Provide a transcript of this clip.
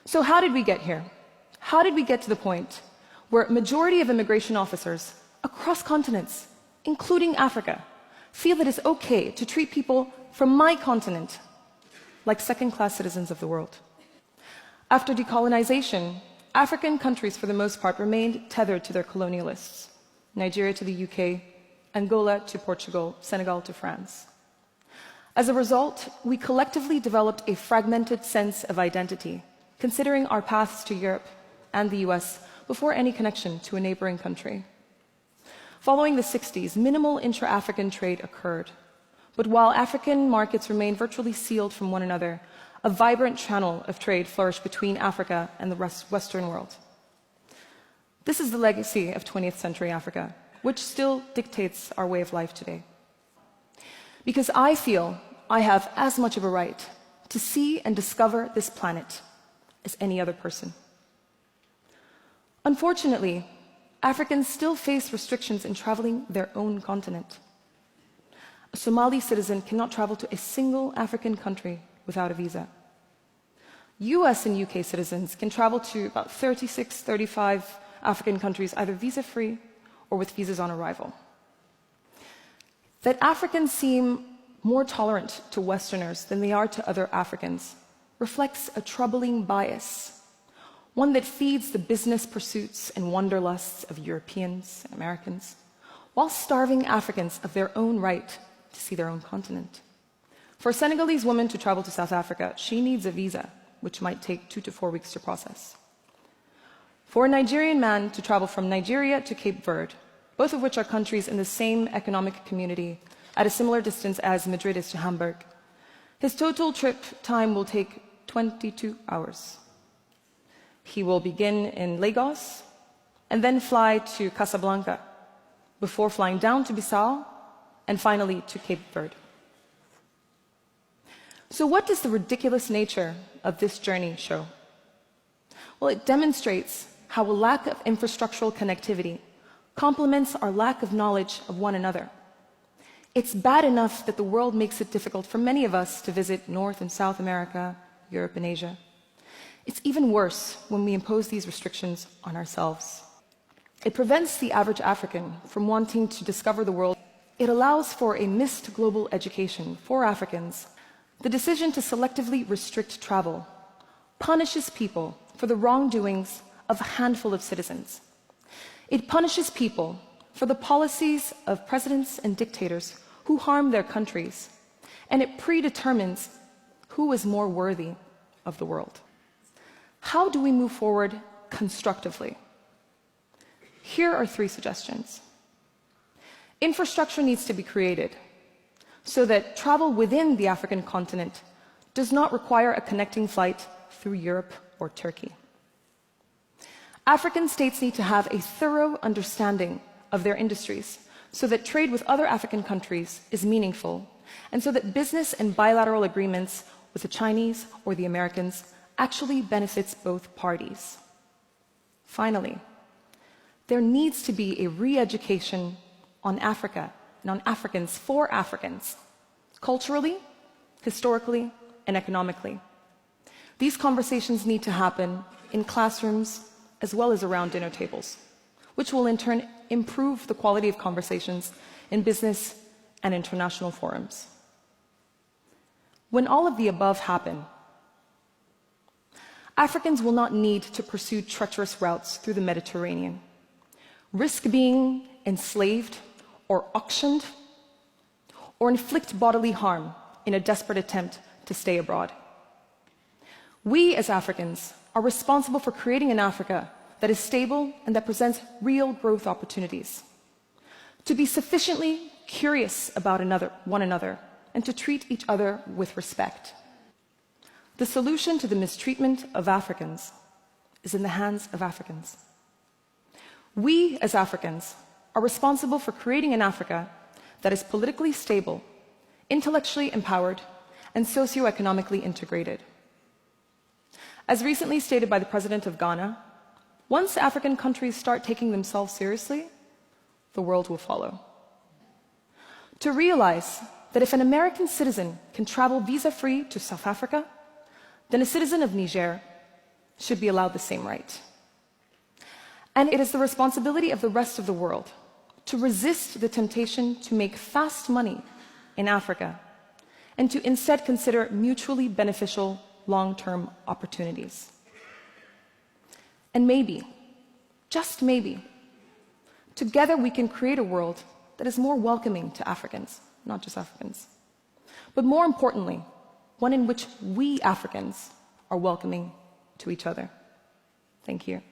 So how did we get here? How did we get to the point where a majority of immigration officers across continents, including Africa, feel that it's okay to treat people from my continent like second-class citizens of the world? After decolonization, African countries, for the most part, remained tethered to their colonialists. Nigeria to the UK, Angola to Portugal, Senegal to France. As a result, we collectively developed a fragmented sense of identity, considering our paths to Europe and the US before any connection to a neighboring country. Following the 60s, minimal intra-African trade occurred. But while African markets remained virtually sealed from one another, a vibrant channel of trade flourished between Africa and the Western world. This is the legacy of 20th century Africa, which still dictates our way of life today. Because I feel I have as much of a right to see and discover this planet as any other person. Unfortunately, Africans still face restrictions in traveling their own continent. A Somali citizen cannot travel to a single African country without a visa. US and UK citizens can travel to about 36, 35 African countries either visa-free or with visas on arrival. That Africans seem more tolerant to Westerners than they are to other Africans reflects a troubling bias, one that feeds the business pursuits and wanderlusts of Europeans and Americans, while starving Africans of their own right to see their own continent. For a Senegalese woman to travel to South Africa, she needs a visa, which might take 2 to 4 weeks to process. For a Nigerian man to travel from Nigeria to Cape Verde, both of which are countries in the same economic community at a similar distance as Madrid is to Hamburg, his total trip time will take 22 hours. He will begin in Lagos and then fly to Casablanca before flying down to Bissau and finally to Cape Verde. So what does the ridiculous nature of this journey show? Well, it demonstrates how a lack of infrastructural connectivity complements our lack of knowledge of one another. It's bad enough that the world makes it difficult for many of us to visit North and South America, Europe and Asia. It's even worse when we impose these restrictions on ourselves. It prevents the average African from wanting to discover the world. It allows for a missed global education for Africans. The decision to selectively restrict travel punishes people for the wrongdoings of a handful of citizens. It punishes people for the policies of presidents and dictators who harm their countries, and it predetermines who is more worthy of the world. How do we move forward constructively? Here are 3 suggestions. Infrastructure needs to be created so that travel within the African continent does not require a connecting flight through Europe or Turkey. African states need to have a thorough understanding of their industries so that trade with other African countries is meaningful, and so that business and bilateral agreements with the Chinese or the Americans actually benefits both parties. Finally, there needs to be a re-education on Africa and on Africans for Africans, culturally, historically, and economically. These conversations need to happen in classrooms as well as around dinner tables, which will in turn improve the quality of conversations in business and international forums. When all of the above happen, Africans will not need to pursue treacherous routes through the Mediterranean, risk being enslaved or auctioned, or inflict bodily harm in a desperate attempt to stay abroad. We as Africans are responsible for creating an Africa that is stable and that presents real growth opportunities. To be sufficiently curious about one another and to treat each other with respect. The solution to the mistreatment of Africans is in the hands of Africans. We as Africans are responsible for creating an Africa that is politically stable, intellectually empowered, and socioeconomically integrated. As recently stated by the President of Ghana, once African countries start taking themselves seriously, the world will follow. To realize that if an American citizen can travel visa-free to South Africa, then a citizen of Niger, should be allowed the same right. And it is the responsibility of the rest of the world to resist the temptation to make fast money in Africa and to instead consider mutually beneficial long-term opportunities. And maybe, just maybe, together we can create a world that is more welcoming to Africans, not just Africans, but more importantly, one in which we Africans are welcoming to each other. Thank you.